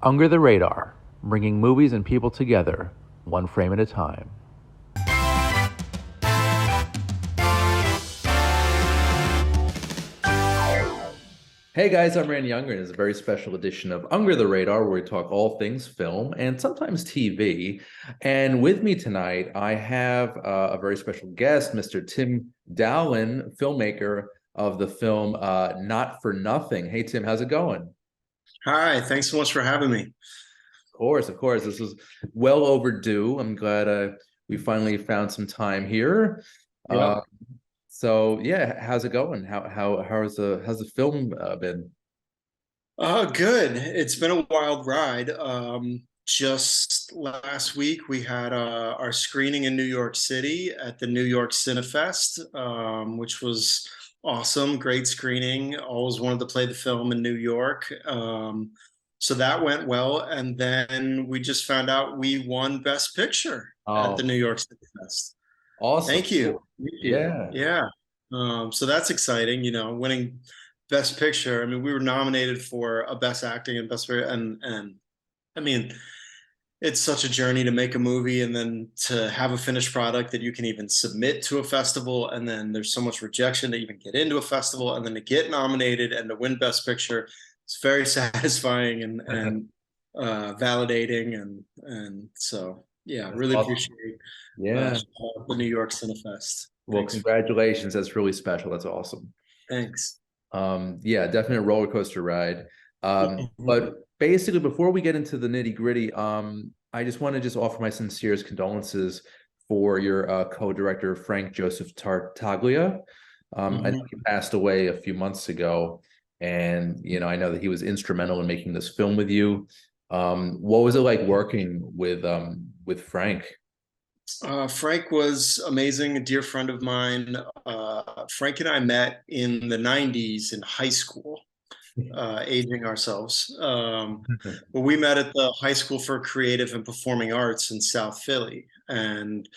Under the Radar, bringing movies and people together, one frame at a time. Hey guys, I'm Randy Younger, and it's a very special edition of Under the Radar, where we talk all things film and sometimes TV. And with me tonight, I have a very special guest, Mr. Tim Dowlin, filmmaker of the film Not for Nothing. Hey Tim, how's it going? Hi, thanks so much for having me. Of course, of course. This was well overdue. I'm glad we finally found some time here. Uh, Yep. so yeah, how's it going? How's the film been? Good. It's been a wild ride. Just last week we had our screening in New York City at the New York Cinefest, which was awesome. Great screening. Always wanted to play the film in New York. So that went well. And then we just found out we won Best Picture at the Oh, New York Cinefest. awesome. Thank you. Thank you. Yeah. Yeah. So that's exciting, winning Best Picture. I mean, we were nominated for a Best Acting and and I mean, it's such a journey to make a movie and then to have a finished product that you can even submit to a festival, and then there's so much rejection to even get into a festival, and then to get nominated and to win Best Picture. It's very satisfying and validating, and so yeah, That's really awesome. appreciate Yeah. the New York Cinefest. Well, Thanks. congratulations. That's really special. That's awesome. Thanks. Yeah, definite roller coaster ride. Mhm. But basically, before we get into the nitty gritty, I just want to just offer my sincerest condolences for your co-director Frank Joseph Tartaglia. I know Mhm. he passed away a few months ago, and I know that he was instrumental in making this film with you. What was it like working with Frank? Frank was amazing, a dear friend of mine. Frank and I met in the 90s in high school, aging ourselves. But we met at the High School for Creative and Performing Arts in South Philly. And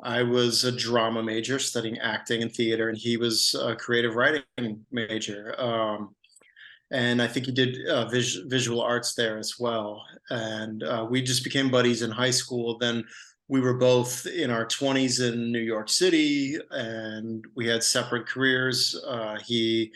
I was a drama major studying acting and theater, and he was a creative writing major. And I think he did visual arts there as well. And we just became buddies in high school. Then we were both in our 20s in New York City, and we had separate careers. He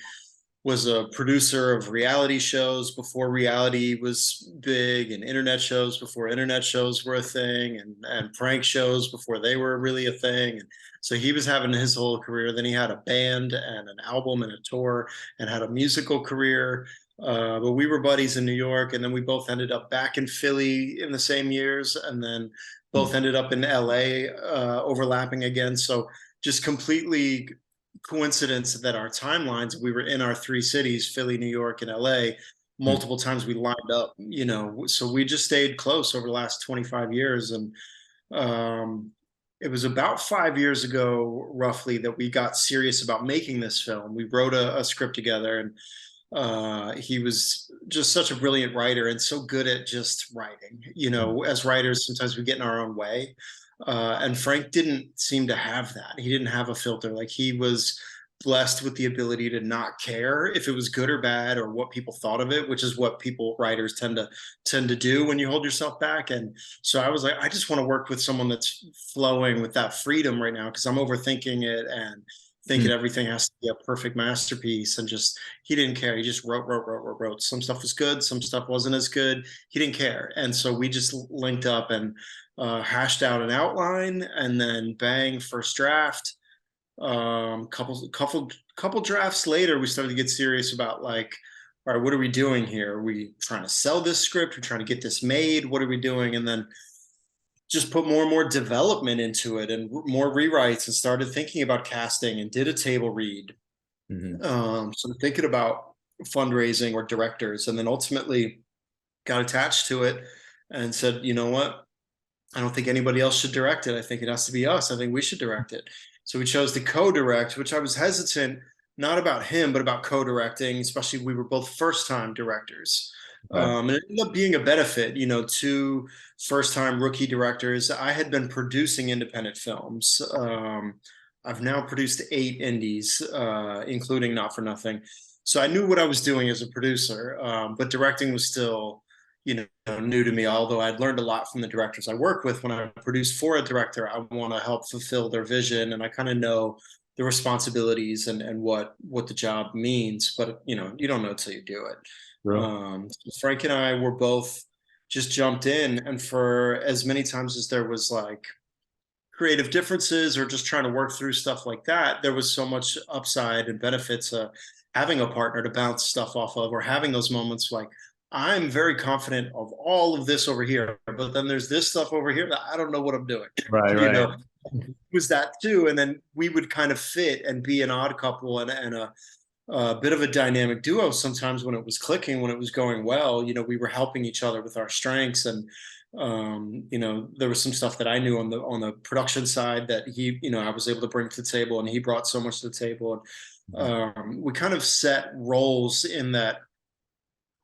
was a producer of reality shows before reality was big, and internet shows before internet shows were a thing, and prank shows before they were really a thing. And so he was having his whole career. Then he had a band and an album and a tour and had a musical career. But we were buddies in New York, and then we both ended up back in Philly in the same years, and then both ended up in LA, overlapping again. So just completely coincidence that our timelines, we were in our three cities, Philly, New York, and LA. Multiple times we lined up, so we just stayed close over the last 25 years. And um, it was about 5 years ago, roughly, that we got serious about making this film. We wrote a script together, and he was just such a brilliant writer and so good at just writing. As writers, sometimes we get in our own way. And Frank didn't seem to have that. He didn't have a filter. Like, he was blessed with the ability to not care if it was good or bad or what people thought of it, which is what people writers tend to do when you hold yourself back. And so I was like, I just want to work with someone that's flowing with that freedom right now, because I'm overthinking it and thinking everything has to be a perfect masterpiece. And just, he didn't care. He just wrote. Some stuff was good, some stuff wasn't as good. He didn't care. And so we just linked up and hashed out an outline, and then bang, first draft. Couple drafts later, we started to get serious about, like, all right, what are we doing here? Are we trying to sell this script? We're trying to get this made. What are we doing? And then just put more and more development into it and more rewrites, and started thinking about casting and did a table read. Mm-hmm. So thinking about fundraising or directors, and then ultimately got attached to it and said, you know what? I don't think anybody else should direct it. I think it has to be us. I think we should direct it. So we chose to co-direct, which I was hesitant, not about him, but about co-directing, especially we were both first-time directors. Okay. And it ended up being a benefit, two first-time rookie directors. I had been producing independent films. I've now produced 8 indies, including Not for Nothing. So I knew what I was doing as a producer, but directing was still, new to me, although I'd learned a lot from the directors I work with. When I produce for a director, I want to help fulfill their vision, and I kind of know the responsibilities and what the job means, but you don't know until you do it. True. Frank and I were both just jumped in, and for as many times as there was like creative differences or just trying to work through stuff like that, there was so much upside and benefit to having a partner to bounce stuff off of, or having those moments like, I'm very confident of all of this over here, but then there's this stuff over here that I don't know what I'm doing. Right, you right. know, it was that too. And then we would kind of fit and be an odd couple and a bit of a dynamic duo sometimes when it was clicking, when it was going well. We were helping each other with our strengths, and there was some stuff that I knew on the production side that I was able to bring to the table, and he brought so much to the table. And we kind of set roles in that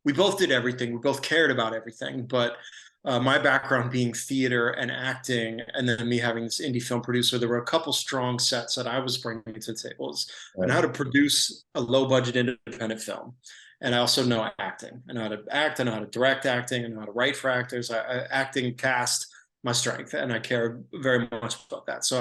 we both did everything. We both cared about everything, but my background being theater and acting, and then me having this indie film producer, there were a couple strong sets that I was bringing to the tables and Right. how to produce a low budget independent film. And I also know acting. I know how to act. I know how to direct acting. I know how to write for actors. Acting, cast, my strength, and I care very much about that. So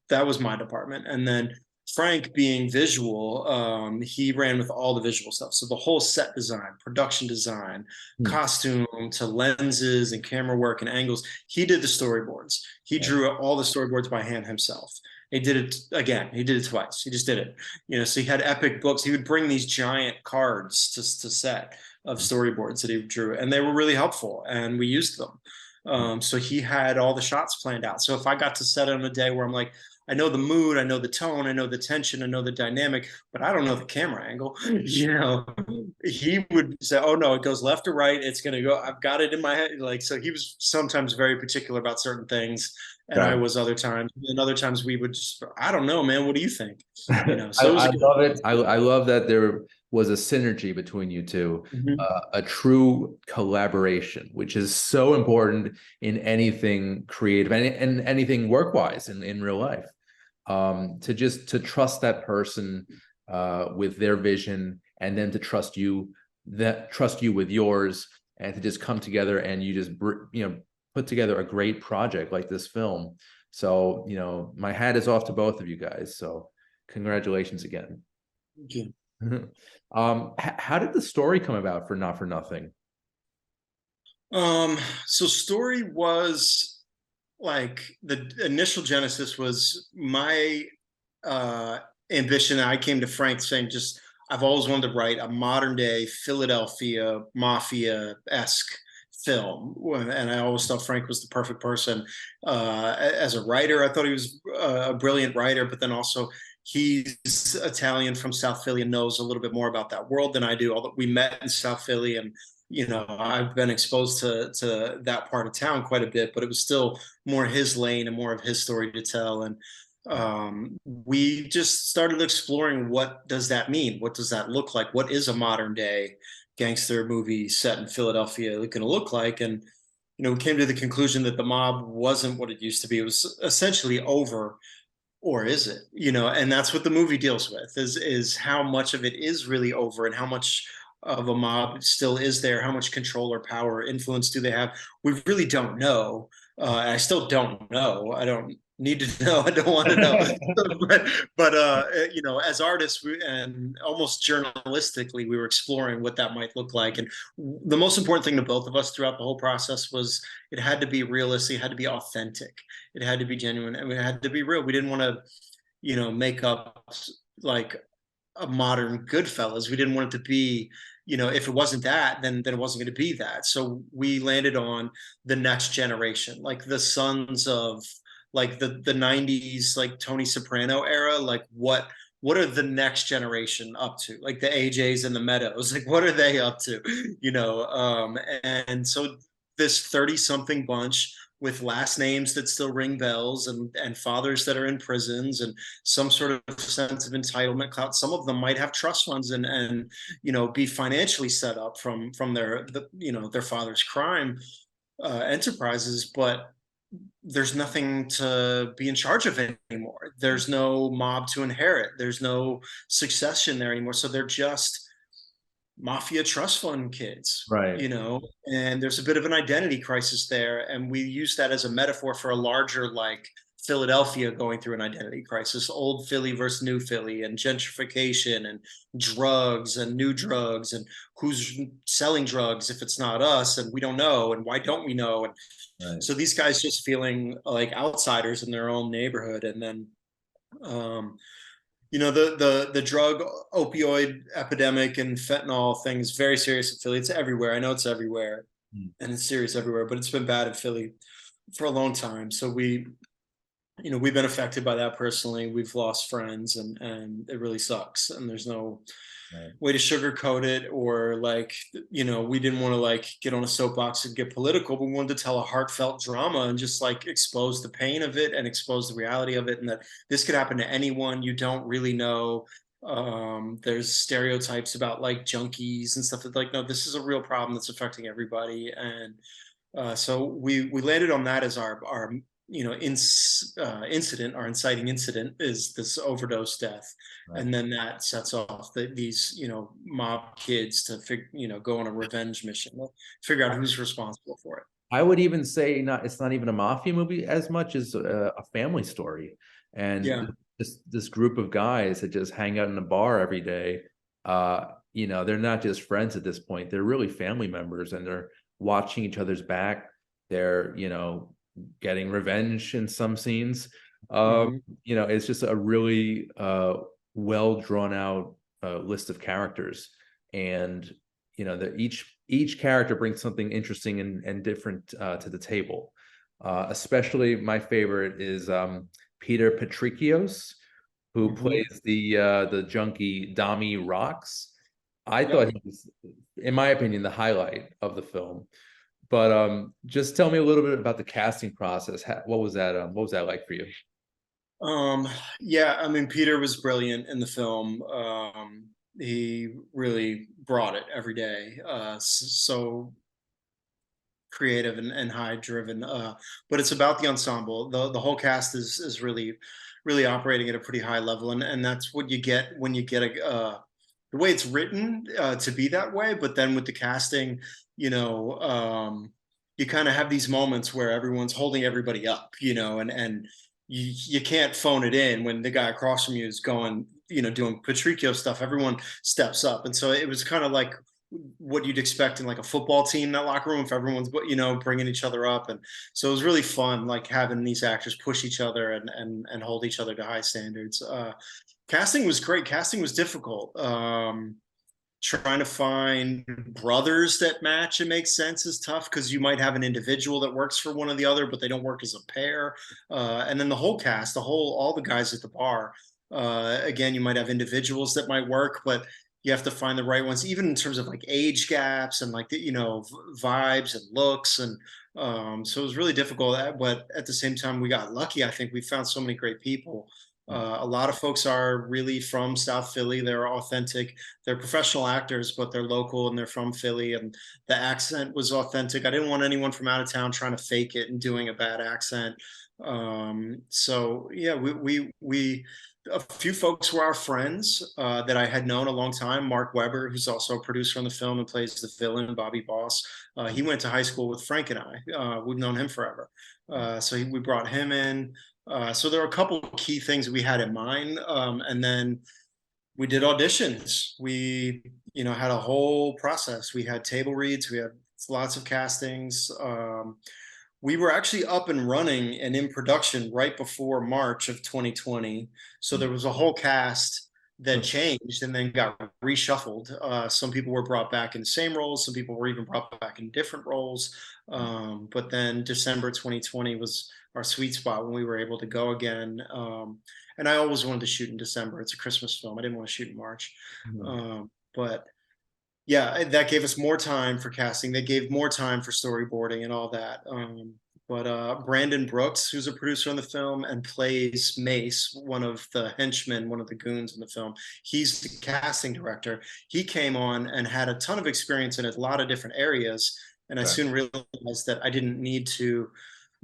that was my department. And then Frank, being visual, he ran with all the visual stuff. So the whole set design, production design, Hmm. costume to lenses and camera work and angles. He did the storyboards. He drew all the storyboards by hand himself. He did it again. He did it twice. He just did it. So he had epic books. He would bring these giant cards to set of storyboards that he drew, and they were really helpful, and we used them. So he had all the shots planned out. So if I got to set on a day where I'm like, I know the mood, I know the tone, I know the tension, I know the dynamic, but I don't know the camera angle. He would say, "Oh no, it goes left or right. It's gonna go. I've got it in my head." Like, so he was sometimes very particular about certain things, and I Got was other times. And other times we would just, I don't know, man. What do you think? it. So it was I a good. love it. I love that there was a synergy between you two, Mhm. a true collaboration, which is so important in anything creative and anything work-wise in real life. To trust that person with their vision, and then to trust you with yours, and to just come together and you just put together a great project like this film. So my hat is off to both of you guys. So congratulations again. Okay. How did the story come about for Not for Nothing? So story was like the initial genesis was my uh, ambition. I came to Frank saying, just I've always wanted to write a modern day Philadelphia mafia esque film, and I always thought Frank was the perfect person as a writer. I thought he was a brilliant writer, but then also he's Italian from South Philly and knows a little bit more about that world than I do. Although we met in South Philly, and I've been exposed to that part of town quite a bit, but it was still more his lane and more of his story to tell. And we just started exploring, what does that mean? What does that look like? What is a modern day gangster movie set in Philadelphia going to look like? And we came to the conclusion that the mob wasn't what it used to be. It was essentially over, or is it? And that's what the movie deals with, is how much of it is really over, and how much of a mob still is there, how much control or power or influence do they have. We really don't know. I still don't know. I don't need to know. I don't want to know. But as artists, and almost journalistically, we were exploring what that might look like. And the most important thing to both of us throughout the whole process was, it had to be realistic, it had to be authentic, it had to be genuine, and it had to be real. We didn't want to, make up like a modern Goodfellas. We didn't want it to be, if it wasn't that, then it wasn't going to be that. So we landed on the next generation, like the sons of, like the 90s, like Tony Soprano era. Like, what are the next generation up to? Like the AJs and the Meadows, like what are they up to? And so this 30 something bunch with last names that still ring bells, and fathers that are in prisons, and some sort of sense of entitlement clout. Some of them might have trust funds and be financially set up from their father's crime enterprises, but there's nothing to be in charge of anymore. There's no mob to inherit. There's no succession there anymore. So they're just mafia trust fund kids, Right. you know, and there's a bit of an identity crisis there. And we use that as a metaphor for a larger, like, Philadelphia going through an identity crisis, old Philly versus new Philly, and gentrification and drugs and new drugs, and who's selling drugs if it's not us, and we don't know, and why don't we know? And Right. so these guys just feeling like outsiders in their own neighborhood. And then um, the drug opioid epidemic and fentanyl thing is very serious in Philly. It's everywhere. I know it's everywhere, Mm. and it's serious everywhere, but it's been bad in Philly for a long time. So we've been affected by that personally. We've lost friends, and it really sucks. And there's no Right. way to sugarcoat it, or, like, we didn't want to, like, get on a soapbox and get political, but we wanted to tell a heartfelt drama and just, like, expose the pain of it and expose the reality of it, and that this could happen to anyone. You don't really know. There's stereotypes about, like, junkies and stuff, that, like, no, this is a real problem that's affecting everybody. And so we landed on that as our incident. Our inciting incident is this overdose death, Right. and then that sets off these mob kids to go on a revenge mission, figure out who's responsible for it. I would even say not. It's not even a mafia movie as much as a family story, and Yeah. this group of guys that just hang out in a bar every day. They're not just friends at this point. They're really family members, and they're watching each other's back. They're getting revenge in some scenes. Hmm. It's just a really well drawn out list of characters, and that each character brings something interesting and different to the table. Especially my favorite is Peter Patrikios, who Hmm. plays the junkie Dami Rocks. I thought Yep. he was, in my opinion, the highlight of the film. But just tell me a little bit about the casting process. What was that? What was that like for you? um yeah, I mean, Peter was brilliant in the film. He really brought it every day. So creative and high driven. But it's about the ensemble. The whole cast is really operating at a pretty high level, and that's what you get when you get the way it's written, to be that way. But then with the casting, you know you kind of have these moments where everyone's holding everybody up, and you can't phone it in when the guy across from you is going, doing Patricio stuff. Everyone steps up, and so it was kind of like what you'd expect in, like, a football team, in that locker room, if everyone's bringing each other up. And so it was really fun, like, having these actors push each other and hold each other to high standards. Casting was great. Casting was difficult. Trying to find brothers that match and make sense is tough, because you might have an individual that works for one or the other, but they don't work as a pair. And then the whole cast, all the guys at the bar, again, you might have individuals that might work, but you have to find the right ones, even in terms of, like, age gaps and, like, vibes and looks. And so it was really difficult. But at the same time, we got lucky. I think we found so many great people. A lot of folks are really from South Philly. They're authentic. They're professional actors, but they're local and they're from Philly. And the accent was authentic. I didn't want anyone from out of town trying to fake it and doing a bad accent. So yeah, we a few folks were our friends, that I had known a long time. Mark Weber, who's also a producer on the film and plays the villain, Bobby Boss. He went to high school with Frank and I. We've known him forever. So we brought him in. So there were a couple of key things we had in mind. And then we did auditions. We, had a whole process. We had table reads. We had lots of castings. We were actually up and running and in production right before March of 2020. So there was a whole cast that changed and then got reshuffled. Some people were brought back in the same roles. Some people were even brought back in different roles. But then December 2020 was our sweet spot when we were able to go again. And I always wanted to shoot in December. It's a Christmas film. I didn't want to shoot in March. But yeah, that gave us more time for casting. They gave more time for storyboarding and all that. But Brandon Brooks, who's a producer on the film and plays Mace, one of the henchmen, one of the goons in the film, he's the casting director. He came on and had a ton of experience in a lot of different areas. And I soon realized that I didn't need to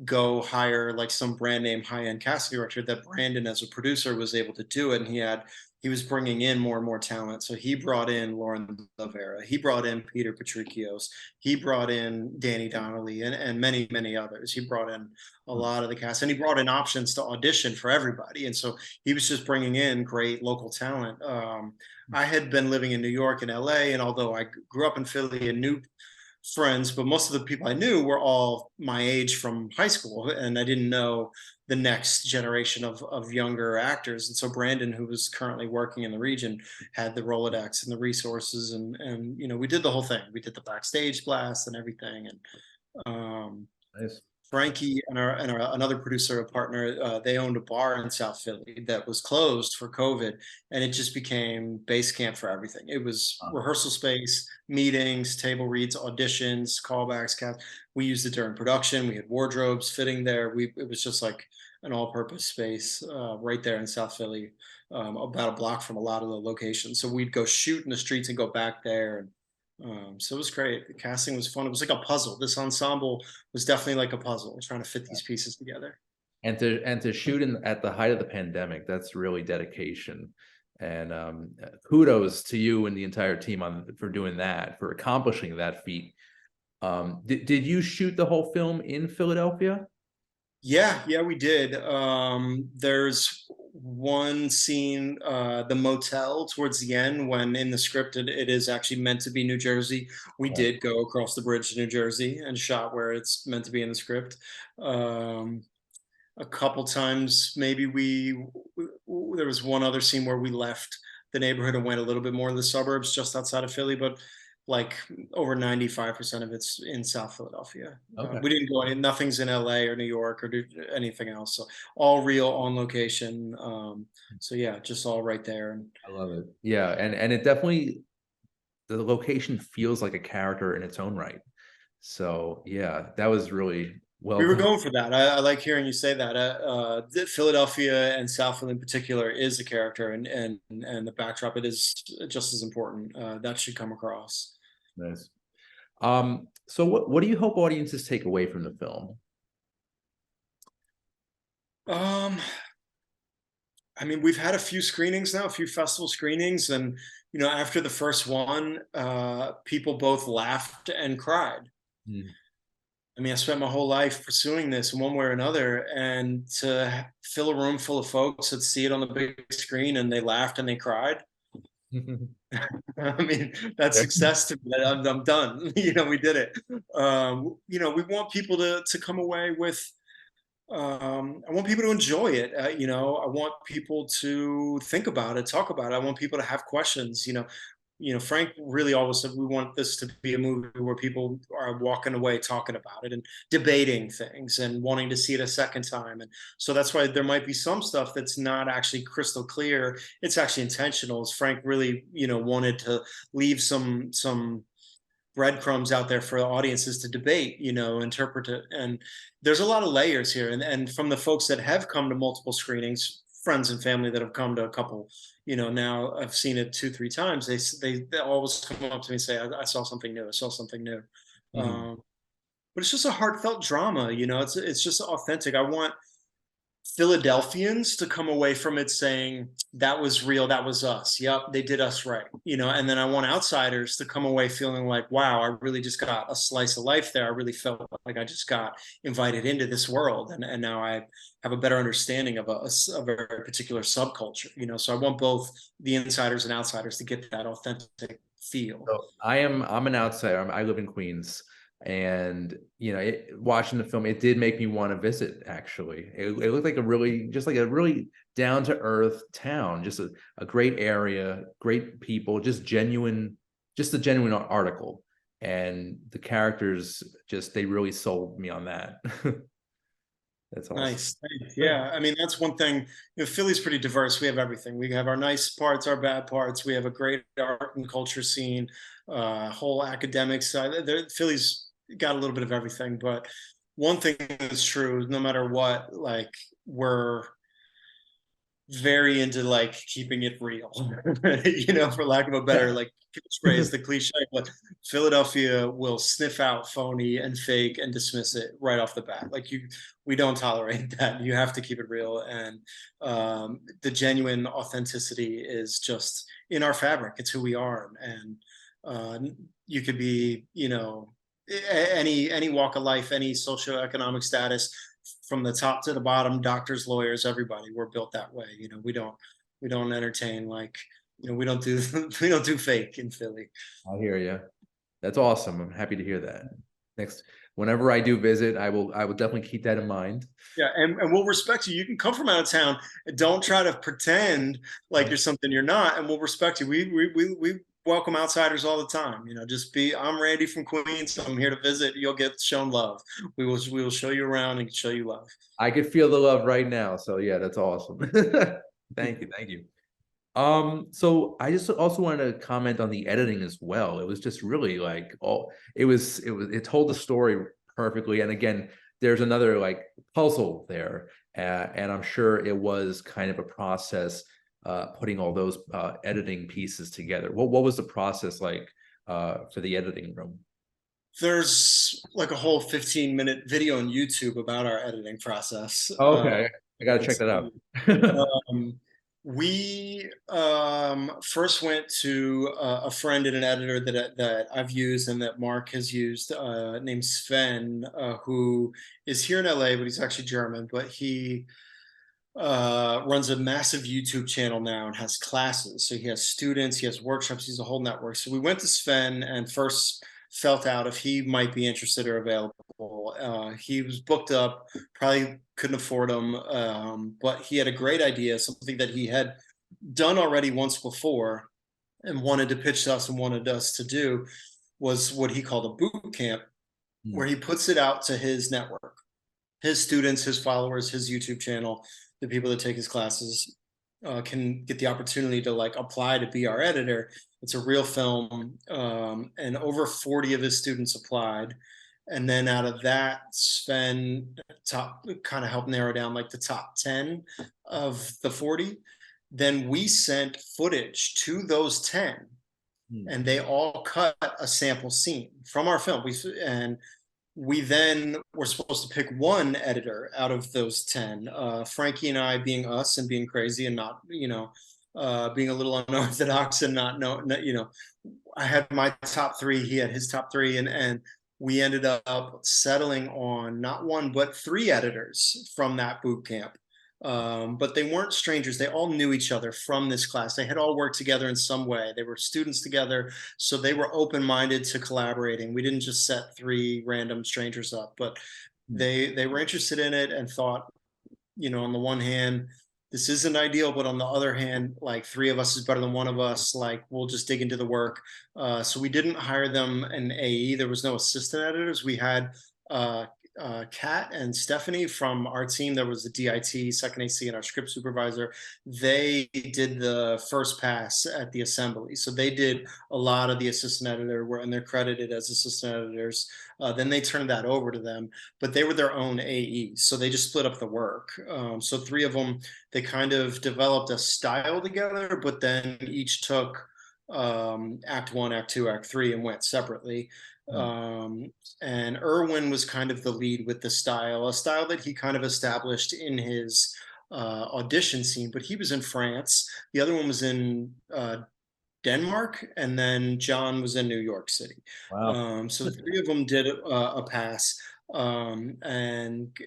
go hire, like, some brand name high end casting director. That Brandon, as a producer, was able to do it. And he he was bringing in more and more talent. So he brought in Lauren Lavera, he brought in Peter Patricios, he brought in Danny Donnelly, and many, many others. He brought in a lot of the cast, and he brought in options to audition for everybody. And so he was just bringing in great local talent. I had been living in New York and LA, and although I grew up in Philly and knew friends, but most of the people I knew were all my age from high school, and I didn't know the next generation of younger actors. And so Brandon, who was currently working in the region, had the Rolodex and the resources, and you know, we did the whole thing. We did the backstage blast and everything, and Nice. Frankie and our another producer, a partner, they owned a bar in South Philly that was closed for COVID, and it just became base camp for everything. It was rehearsal space, meetings, table reads, auditions, callbacks, cast. We used it during production. We had wardrobes fitting there. It was just like an all-purpose space right there in South Philly, about a block from a lot of the locations. So we'd go shoot in the streets and go back there, and so it was great. The casting was fun. It was like a puzzle. This ensemble was definitely like a puzzle, trying to fit these pieces together. And to shoot in at the height of the pandemic, that's really dedication. And kudos to you and the entire team for doing that, for accomplishing that feat. Did you shoot the whole film in Philadelphia? Yeah, we did. There's one scene, the motel towards the end, when in the script it is actually meant to be New Jersey. We did go across the bridge to New Jersey and shot where it's meant to be in the script. A couple times, maybe there was one other scene where we left the neighborhood and went a little bit more to the suburbs just outside of Philly, but like over 95% of it's in South Philadelphia. Okay. We didn't go any, nothing's in LA or New York or anything else. So all real, on location. So yeah, just all right there. I love it. Yeah, and it definitely, the location feels like a character in its own right. So yeah, that was really well We were done. going for that. I like hearing you say that. Philadelphia and Southfield in particular is a character, and the backdrop, it is just as important. That should come across. Nice. So what do you hope audiences take away from the film? Um, I mean, we've had a few screenings now, a few festival screenings, and you know, after the first one, people both laughed and cried. Mm. I mean, I spent my whole life pursuing this in one way or another, and to fill a room full of folks that see it on the big screen and they laughed and they cried. I mean, that's success to me. I'm done. You know, we did it. You know, we want people to come away with. I want people to enjoy it. You know, I want people to think about it, talk about it. I want people to have questions. You know, Frank really always said we want this to be a movie where people are walking away talking about it and debating things and wanting to see it a second time. And so that's why there might be some stuff that's not actually crystal clear. It's actually intentional. As Frank really, you know, wanted to leave some breadcrumbs out there for audiences to debate, you know, interpret it. And there's a lot of layers here. And from the folks that have come to multiple screenings, friends and family that have come to a couple, you know, now I've seen it 2, 3 times. They always come up to me and say, I saw something new. I saw something new. Mhm. But it's just a heartfelt drama, you know, it's just authentic. I want Philadelphians to come away from it saying that was real, that was us. Yep, they did us right, you know. And then I want outsiders to come away feeling like, wow, I really just got a slice of life there. I really felt like I just got invited into this world, and now I have a better understanding of a very particular subculture, you know. So I want both the insiders and outsiders to get that authentic feel. So I'm an outsider. I live in Queens, and watching the film, it did make me want to visit. Actually, it looked like a really down to earth town, just a great area, great people, just a genuine article, and the characters they really sold me on that. That's awesome. Nice. Thanks. Yeah. I mean, that's one thing. You know, Philly's pretty diverse. We have everything. We have our nice parts, our bad parts. We have a great art and culture scene, whole academic side. Philly's got a little bit of everything. But one thing that's true, no matter what, like we're very into like keeping it real, for lack of a better Yeah. like phrase, the cliche, but Philadelphia will sniff out phony and fake and dismiss it right off the bat. Like we don't tolerate that. You have to keep it real, and the genuine authenticity is just in our fabric. It's who we are, and uh, you could be, any walk of life, any socioeconomic status, from the top to the bottom, doctors, lawyers, everybody. We're built that way. We don't entertain like, we don't do we don't do fake in Philly. I hear you. That's awesome. I'm happy to hear that. Next, whenever I do visit, I will definitely keep that in mind. Yeah, and we'll respect you. You can come from out of town. Don't try to pretend like you're something you're not, and we'll respect you. We welcome outsiders all the time. Just be. I'm Randy from Queens. I'm here to visit. You'll get shown love. We will show you around and show you love. I could feel the love right now. So yeah, that's awesome. Thank you, thank you. So I just also wanted to comment on the editing as well. It was just really like it told the story perfectly. And again, there's another like puzzle there. And I'm sure it was kind of a process putting all those editing pieces together. What was the process like for the editing room? There's like a whole 15-minute video on YouTube about our editing process. Okay, I gotta check that out. Um, we first went to a friend and an editor that I've used and that Mark has used, named Sven, who is here in LA, but he's actually German. But he runs a massive YouTube channel now and has classes. So he has students, he has workshops, he's a whole network. So we went to Sven and first felt out if he might be interested or available. He was booked up, probably couldn't afford them, but he had a great idea, something that he had done already once before and wanted to pitch to us and wanted us to do, was what he called a boot camp, where he puts it out to his network, his students, his followers, his YouTube channel, the people that take his classes, can get the opportunity to like apply to be our editor. It's a real film, and over 40 of his students applied. And then out of that, Sven top kind of helped narrow down like the top 10 of the 40. Then we sent footage to those 10, and they all cut a sample scene from our film. We then were supposed to pick one editor out of those 10. Frankie and I, being us and being crazy and not, being a little unorthodox and not know, I had my top three, he had his top three, and we ended up settling on not one but three editors from that boot camp. But they weren't strangers. They all knew each other from this class. They had all worked together in some way. They were students together, so they were open-minded to collaborating. We didn't just set three random strangers up, but they were interested in it and thought, on the one hand, this isn't ideal, but on the other hand, like three of us is better than one of us. Like we'll just dig into the work. So we didn't hire them an AE. There was no assistant editors. We had Kat and Stephanie from our team. There was the DIT, second AC, and our script supervisor. They did the first pass at the assembly. So they did a lot of the assistant editor work, and they're credited as assistant editors. Then they turned that over to them, but they were their own AEs. So they just split up the work. So three of them, they kind of developed a style together, but then each took act one, act two, act three, and went separately. And Irwin was kind of the lead with the style, a style that he kind of established in his audition scene, but he was in France. The other one was in Denmark, and then John was in New York City. Wow. So the three of them did a pass. And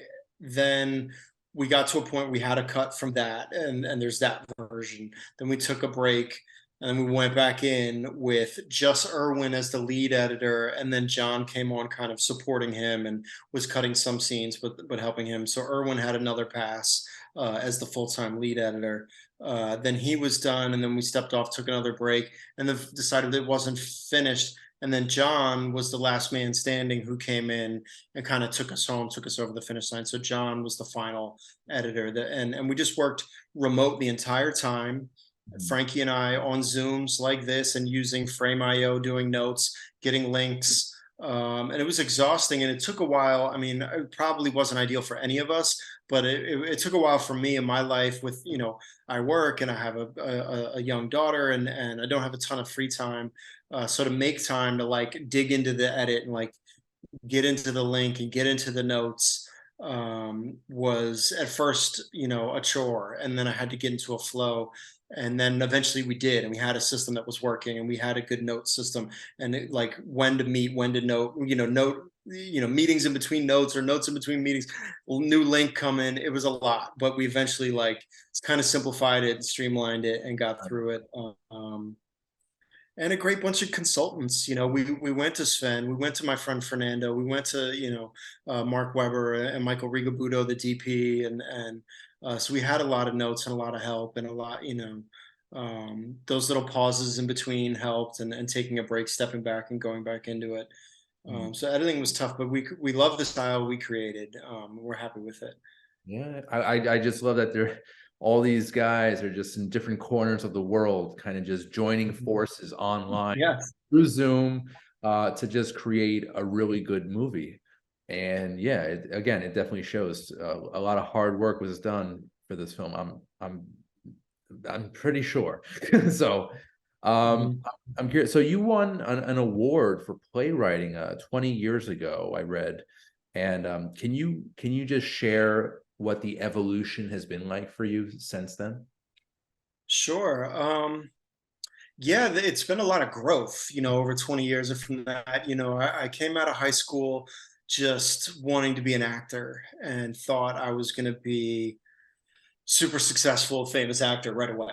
then we got to a point we had a cut from that, and there's that version. Then we took a break, and we went back in with just Irwin as the lead editor, and then John came on kind of supporting him and was cutting some scenes, but helping him. So Irwin had another pass as the full-time lead editor. Then he was done, and then we stepped off, took another break, and then decided it wasn't finished. And then John was the last man standing, who came in and kind of took us home, took us over the finish line. So John was the final editor, and we just worked remote the entire time. Frankie and I on Zooms like this, and using Frame.io, doing notes, getting links, And it was exhausting, and it took a while. I mean, it probably wasn't ideal for any of us, but it took a while for me in my life. With, I work and I have a young daughter, and I don't have a ton of free time. So to make time to like dig into the edit and like get into the link and get into the notes was at first, a chore, and then I had to get into a flow. And then eventually we did, and we had a system that was working, and we had a good note system, and like when to meet, when to note, meetings in between notes or notes in between meetings, new link come in. It was a lot, but we eventually like kind of simplified it and streamlined it and got through it. And a great bunch of consultants. We went to Sven, we went to my friend Fernando, we went to Mark Weber and Michael Rigabudo, the DP, and so we had a lot of notes and a lot of help and a lot, those little pauses in between helped, and taking a break, stepping back, and going back into it. So editing was tough, but we love the style we created. We're happy with it. Yeah, I just love that they're all these guys are just in different corners of the world, kind of just joining forces online Yes. through Zoom to just create a really good movie. And yeah, again, it definitely shows a lot of hard work was done for this film. I'm pretty sure. So Mhm. I'm curious. So you won an award for playwriting 20 years ago, I read. And can you just share what the evolution has been like for you since then? Sure. Yeah, it's been a lot of growth, over 20 years. And from that, I came out of high school just wanting to be an actor and thought I was going to be super successful, famous actor right away.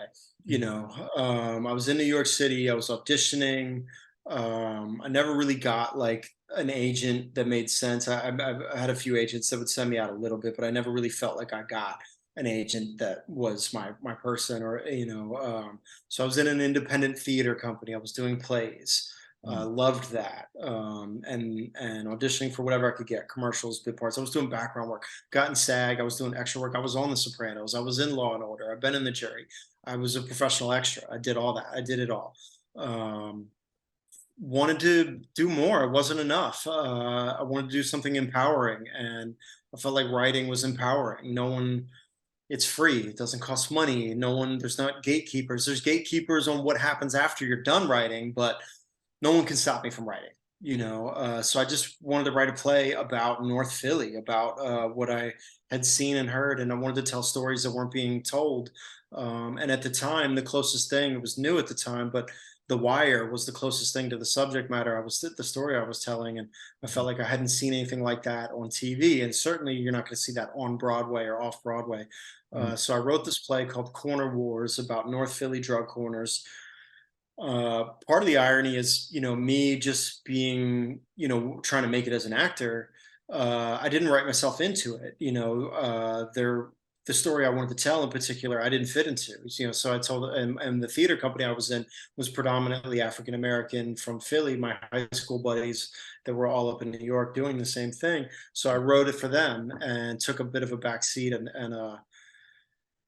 I was in New York City. I was auditioning. I never really got like an agent that made sense. I had a few agents that would send me out a little bit, but I never really felt like I got an agent that was my person, or so I was in an independent theater company. I was doing plays. Mm, Loved that, and auditioning for whatever I could get, commercials, bit parts. I was doing background work, got in SAG. I was doing extra work. I was on The Sopranos. I was in Law and Order. I've been in the jury. I was a professional extra. I did all that. I did it all. Wanted to do more. It wasn't enough. I wanted to do something empowering, and I felt like writing was empowering. No one, it's free. It doesn't cost money. No one, there's not gatekeepers. There's gatekeepers on what happens after you're done writing, but no one can stop me from writing. So I just wanted to write a play about North Philly, about what I had seen and heard, and I wanted to tell stories that weren't being told. And at the time, the closest thing, it was new at the time, but The Wire was the closest thing to the subject matter. The story I was telling, and I felt like I hadn't seen anything like that on TV, and certainly you're not going to see that on Broadway or off Broadway. mm, So I wrote this play called Corner Wars about North Philly drug corners. Part of the irony is, me just being, trying to make it as an actor. I didn't write myself into it. The story I wanted to tell in particular, I didn't fit into. So I told, and the theater company I was in was predominantly African American from Philly. My high school buddies that were all up in New York doing the same thing. So I wrote it for them and took a bit of a back seat, and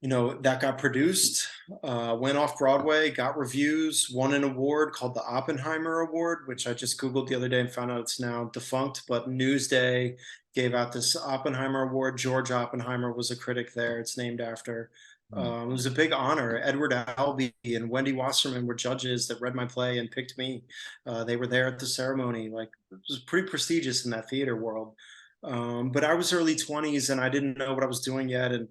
that got produced, went off Broadway, got reviews, won an award called the Oppenheimer Award, which I just Googled the other day and found out it's now defunct. But Newsday gave out this Oppenheimer Award. George Oppenheimer was a critic there. It's named after. mm. It was a big honor. Edward Albee and Wendy Wasserman were judges that read my play and picked me. They were there at the ceremony. Like, it was pretty prestigious in that theater world. But I was early 20s and I didn't know what I was doing yet. And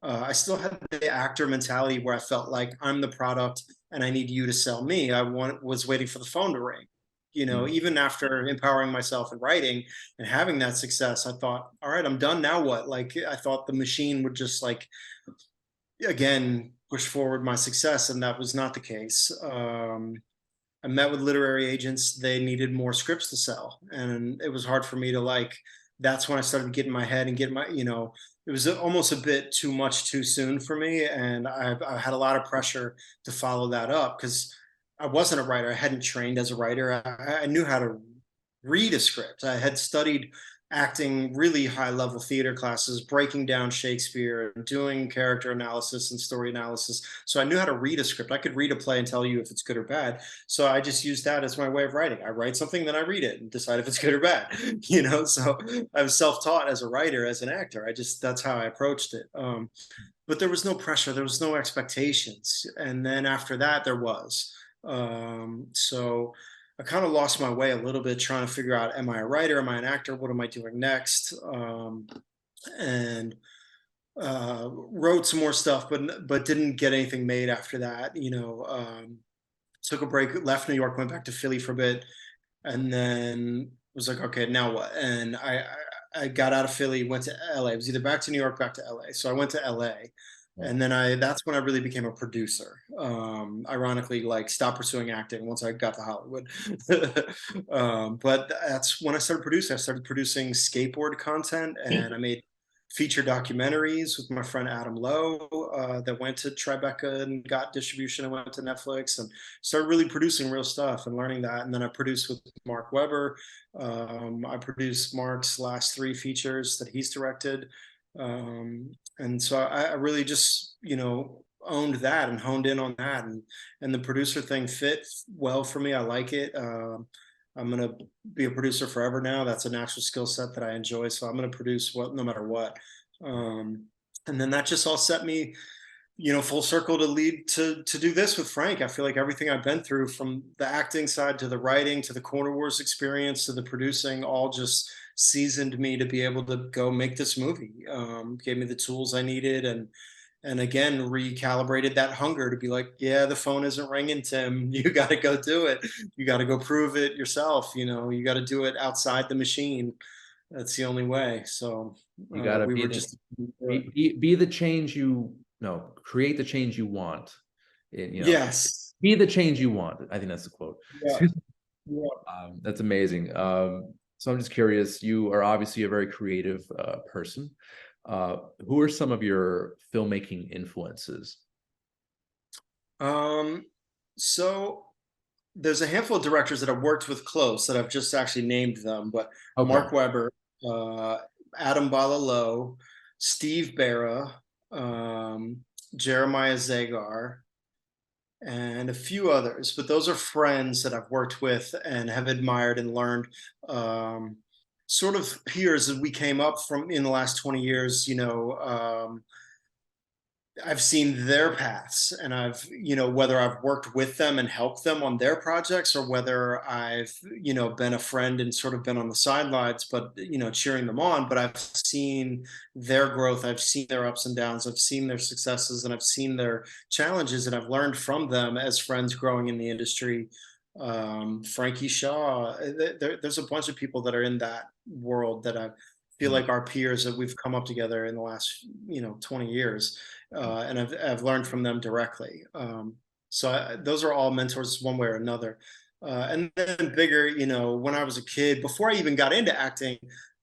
I still had the actor mentality where I felt like I'm the product and I need you to sell me. Was waiting for the phone to ring. Mm. Even after empowering myself and writing and having that success, I thought, all right, I'm done. Now what? Like, I thought the machine would just like, again, push forward my success. And that was not the case. I met with literary agents. They needed more scripts to sell. And it was hard for me to like, that's when I started getting my head and getting it was almost a bit too much too soon for me. And I had a lot of pressure to follow that up because I wasn't a writer. I hadn't trained as a writer. I knew how to read a script. I had studied acting really high level theater classes, breaking down Shakespeare, doing character analysis and story analysis. So I knew how to read a script. I could read a play and tell you if it's good or bad. So I just used that as my way of writing. I write something, then I read it and decide if it's good or bad. So I was self-taught as a writer, as an actor. That's how I approached it. But there was no pressure, there was no expectations. And then after that, there was. So I kind of lost my way a little bit trying to figure out, am I a writer? Am I an actor? What am I doing next? And wrote some more stuff, but didn't get anything made after that. Took a break, left New York, went back to Philly for a bit, and then was like, okay, now what? And I got out of Philly, went to LA. It was either back to New York, back to LA. So I went to LA, Yeah. and then that's when I really became a producer. Ironically, like stopped pursuing acting once I got to Hollywood. But that's when I started producing. I started producing skateboard content, and I made feature documentaries with my friend Adam Lowe that went to Tribeca and got distribution and went to Netflix, and started really producing real stuff and learning that. And then I produced with Mark Webber. I produced Mark's last three features that he's directed. And so I really just, owned that and honed in on that. And the producer thing fit well for me. I like it. I'm going to be a producer forever now. That's a natural skill set that I enjoy. So I'm going to produce no matter what. And then that just all set me, full circle to lead to do this with Frank. I feel like everything I've been through, from the acting side to the writing to the Corner Wars experience to the producing, all just seasoned me to be able to go make this movie. Gave me the tools I needed, and again recalibrated that hunger to be like, yeah, the phone isn't ringing, Tim. You got to go do it. You got to go prove it yourself. You got to do it outside the machine. That's the only way. So You got to we were just be the change you no create the change you want. yes, Be the change you want. I think that's the quote. yeah, yeah. That's amazing. So I'm just curious. You are obviously a very creative person. Who are some of your filmmaking influences? So there's a handful of directors that I've worked with close that I've just actually named them, but Okay. Mark Webber, uh, Adam Balalo, Steve Barra, um, Jeremiah Zagar, and a few others. But those are friends that I've worked with and have admired and learned. Um, Sort of peers that we came up from in the last 20 years. I've seen their paths, and whether I've worked with them and helped them on their projects, or whether I've, been a friend and sort of been on the sidelines, but, cheering them on. But I've seen their growth. I've seen their ups and downs. I've seen their successes, and I've seen their challenges, and I've learned from them as friends growing in the industry. Frankie Shaw, there's a bunch of people that are in that world that I feel Mm. like our peers that we've come up together in the last, 20 years, and I've learned from them directly. Those are all mentors one way or another. And then bigger, when I was a kid, before I even got into acting,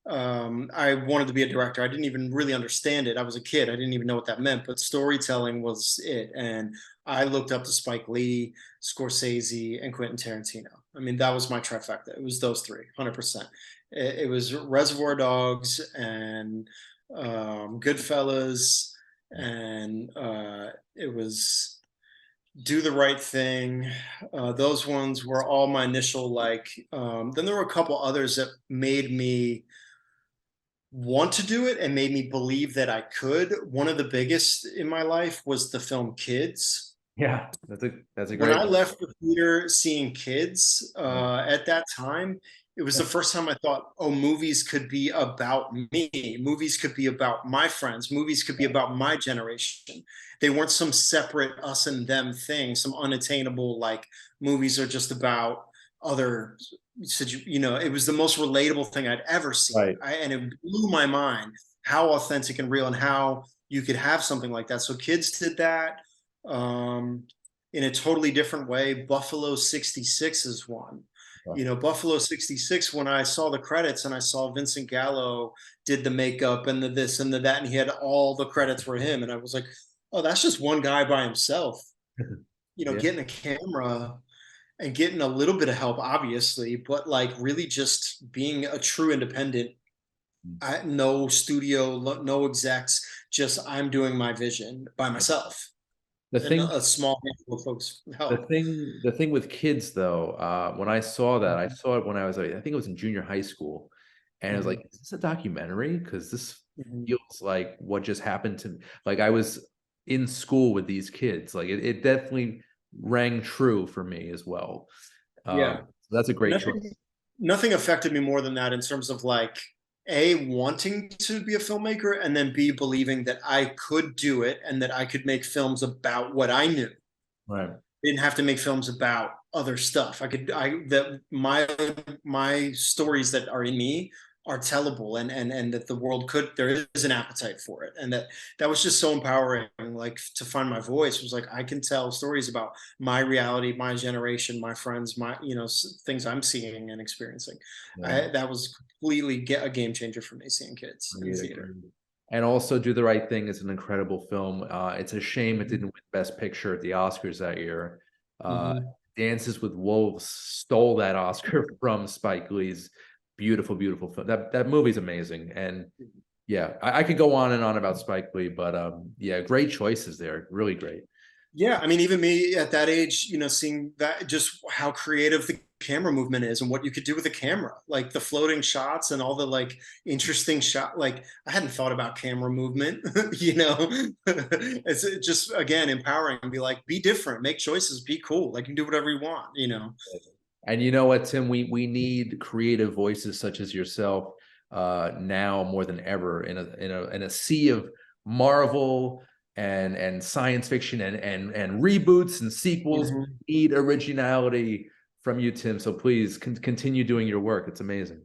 I wanted to be a director. I didn't even really understand it. I was a kid. I didn't even know what that meant, but storytelling was it. And I looked up to Spike Lee, Scorsese, and Quentin Tarantino. I mean, that was my trifecta. It was those three, 100%. It was Reservoir Dogs and Goodfellas, and it was Do the Right Thing. Those ones were all my initial like. Then there were a couple others that made me want to do it and made me believe that I could. One of the biggest in my life was the film Kids. Yeah, that's a When great I one. left the theater seeing Kids, at that time, it was the first time I thought, oh, movies could be about me. Movies could be about my friends. Movies could be about my generation. They weren't some separate us and them thing, some unattainable, like movies are just about other. It was the most relatable thing I'd ever seen. Right. And it blew my mind how authentic and real and how you could have something like that. So Kids did that. Um, in a totally different way. Buffalo 66 is one. Buffalo 66, when I saw the credits and I saw Vincent Gallo did the makeup and the this and the that, and he had all the credits for him. And I was like, oh, that's just one guy by himself, Yeah. getting a camera and getting a little bit of help, obviously, but like really just being a true independent no studio, no execs, just I'm doing my vision by myself, The and thing a small handful of folks The help. thing, the thing with kids though, when I saw that, I saw it when I was, I think it was in junior high school, and I was Mhm, like, "Is this a documentary?" Because this mhm. feels like what just happened to me. Like I was in school with these kids. Like it definitely rang true for me as well. Yeah. So that's a great Nothing choice. nothing affected me more than that in terms of like A, wanting to be a filmmaker, and then B, believing that I could do it and that I could make films about what I knew. Right. Didn't have to make films about other stuff. I that my stories that are in me are tellable, and that the world could, there is an appetite for it, and that was just so empowering. Like to find my voice was like I can tell stories about my reality, my generation, my friends, my things I'm seeing and experiencing. Yeah. That was completely a game changer for me seeing kids in Agreed, theater. agreed. And also, Do the Right Thing is an incredible film. It's a shame it Mhm. didn't win Best Picture at the Oscars that year. Uh, Mhm. Dances with Wolves stole that Oscar from Spike Lee's beautiful, beautiful film. That movie's amazing. And yeah, I could go on and on about Spike Lee, but yeah, great choices there. Really great. Yeah, I mean, even me at that age, seeing that, just how creative the camera movement is and what you could do with a camera, like the floating shots and all the like interesting shot. Like I hadn't thought about camera movement, it's just again empowering and be like, be different, make choices, be cool, like you can do whatever you want. And you know what, Tim? We need creative voices such as yourself now more than ever in a sea of Marvel and science fiction and reboots and sequels. Mhm. We need originality from you, Tim. So please continue doing your work. It's amazing.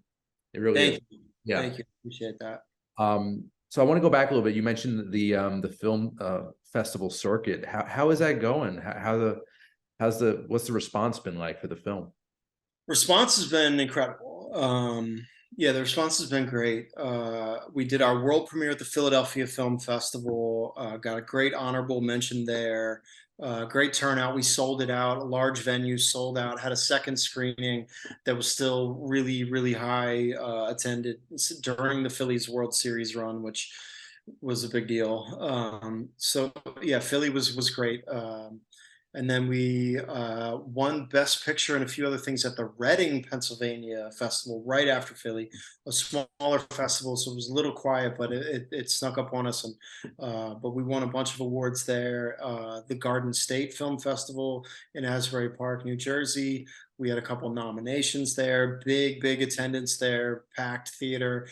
It really is. Thank you. Yeah. Thank you. Appreciate that. So I want to go back a little bit. You mentioned the film festival circuit. How is that going? How's the what's the response been like for the film? Response has been incredible. Yeah, the response has been great. We did our world premiere at the Philadelphia Film Festival. Got a great honorable mention there. Great turnout. We sold it out. A large venue sold out. Had a second screening that was still really, really high attended during the Phillies World Series run, which was a big deal. So yeah, Philly was great. And then we won Best Picture and a few other things at the Reading, Pennsylvania festival right after Philly, a smaller festival, so it was a little quiet, but it snuck up on us. And but we won a bunch of awards there. The Garden State Film Festival in Asbury Park, New Jersey. We had a couple nominations there. Big attendance there. Packed theater.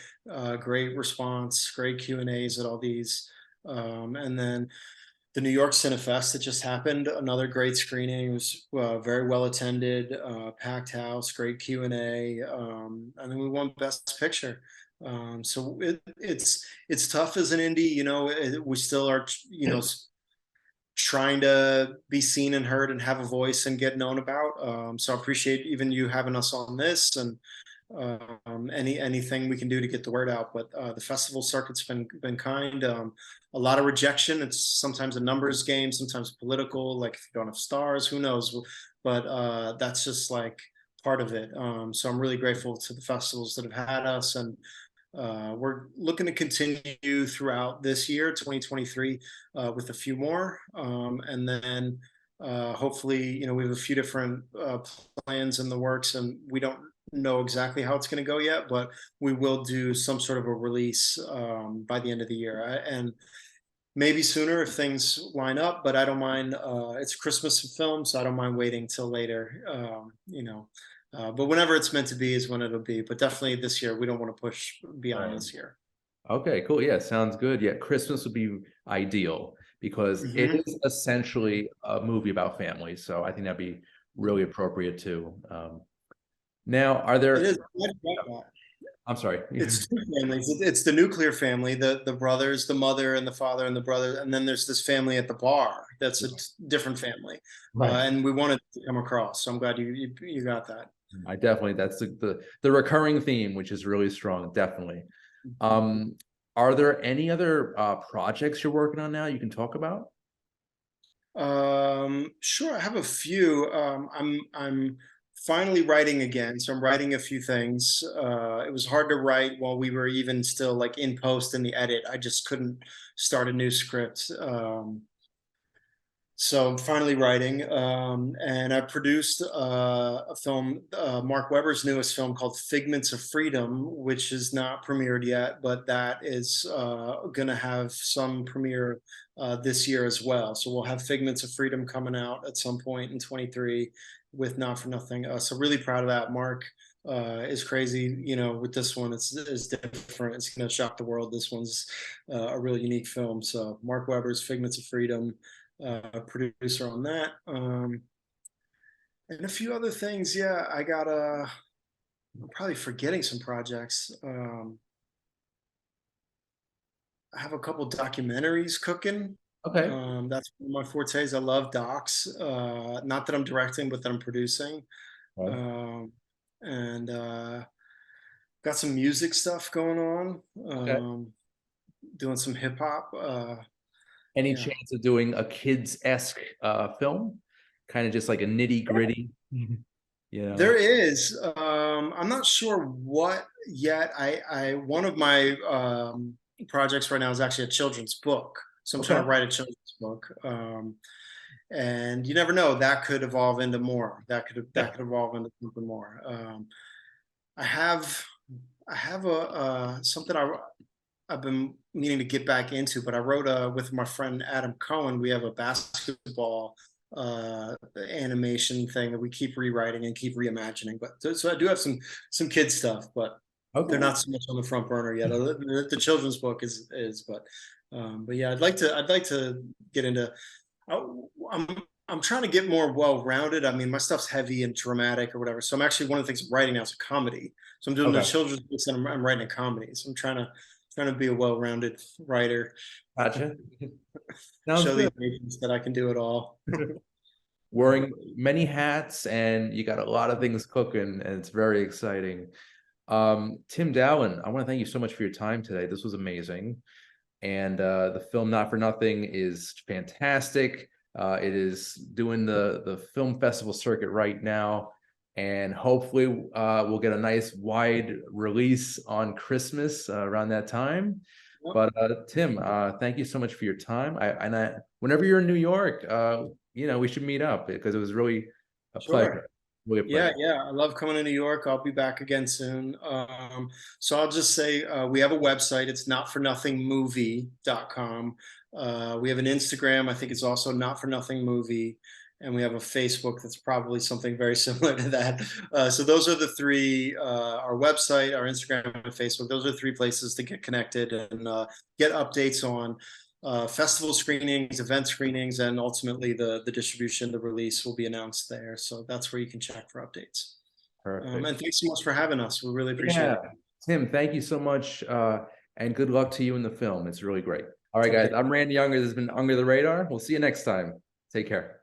Great response. Great Q&As at all these. And then the New York Cinefest that just happened. Another great screening. It was very well attended, packed house, great Q&A, and then we won Best Picture. So it's tough as an indie. We still are, trying to be seen and heard and have a voice and get known about. So I appreciate even you having us on this, and anything we can do to get the word out. But the festival circuit's been kind. A lot of rejection. It's sometimes a numbers game, sometimes political. Like if you don't have stars, who knows? But that's just like part of it. So I'm really grateful to the festivals that have had us, and we're looking to continue throughout this year, 2023, with a few more, and then hopefully, we have a few different plans in the works, and we don't know exactly how it's going to go yet, but we will do some sort of a release by the end of the year, and maybe sooner if things line up. But I don't mind. It's Christmas film, so I don't mind waiting till later. But whenever it's meant to be is when it'll be. But definitely this year, we don't want to push beyond Right. this year. Okay, cool. Yeah, sounds good. Yeah, Christmas would be ideal because it Hmm. is essentially a movie about family. So I think that'd be really appropriate too. Now, are It there, is. I'm sorry. It's two families. It's the nuclear family, the brothers, the mother, and the father, and the brother, and then there's this family at the bar. That's a different family, Right. and we wanted to come across. So I'm glad you got that. I definitely, that's the recurring theme, which is really strong. Definitely. Um, are there any other projects you're working on now you can talk about? Sure, I have a few. I'm finally writing again. So I'm writing a few things. It was hard to write while we were even still like in post in the edit. I just couldn't start a new script. So I'm finally writing, and I produced a film, Mark Webber's newest film called Figments of Freedom, which is not premiered yet, but that is going to have some premiere this year as well. So we'll have Figments of Freedom coming out at some point in 23 with Not for Nothing. So really proud of that. Mark is crazy, you know, with this one. It's different. It's going to shock the world. This one's a really unique film. So Mark Webber's Figments of Freedom, producer on that, and a few other things. Yeah, I'm probably forgetting some projects. I have a couple documentaries cooking. Okay. That's one of my fortes. I love docs. Not that I'm directing, but that I'm producing. Right. Um, and got some music stuff going on. Okay. Doing some hip hop. Any Yeah. chance of doing a kids-esque film? Kind of just like a nitty-gritty, you There know? is. I'm not sure what yet. One of my projects right now is actually a children's book. So I'm trying Okay. to write a children's book. And you never know, that could evolve into more. Yeah. That could evolve into something more. I have I have a something I've been meaning to get back into, but I wrote with my friend Adam Cohen. We have a basketball animation thing that we keep rewriting and keep reimagining. But so I do have some kids stuff, but they're Okay. not so much on the front burner yet. The children's book is, but yeah, I'd like to get into. I'm I'm trying to get more well-rounded. I mean, my stuff's heavy and dramatic or whatever. So I'm actually, one of the things I'm writing now is a comedy. So I'm doing the Okay. children's books and I'm writing a comedy. So I'm trying to be a well-rounded writer, Gotcha. Sounds show these good. agents that I can do it all. Wearing many hats and you got a lot of things cooking, and it's very exciting. Tim Dowlin, I want to thank you so much for your time today. This was amazing. And the film Not for Nothing is fantastic. It is doing the film festival circuit right now, and hopefully we'll get a nice wide release on Christmas around that time. But Tim, thank you so much for your time. Whenever you're in New York, we should meet up because it was really a Sure. pleasure. Really a Yeah, pleasure. yeah. I love coming to New York. I'll be back again soon. So I'll just say we have a website. It's notfornothingmovie.com. We have an Instagram. I think it's also Not For Nothing Movie. And we have a Facebook that's probably something very similar to that. So those are the three, our website, our Instagram, and Facebook. Those are the three places to get connected and get updates on festival screenings, event screenings, and ultimately the distribution, the release will be announced there. So that's where you can check for updates. Perfect. And thanks so much for having us. We really appreciate Yeah. it. Tim, thank you so much. And good luck to you in the film. It's really great. All right, guys. Okay. I'm Randy Younger. This has been Under the Radar. We'll see you next time. Take care.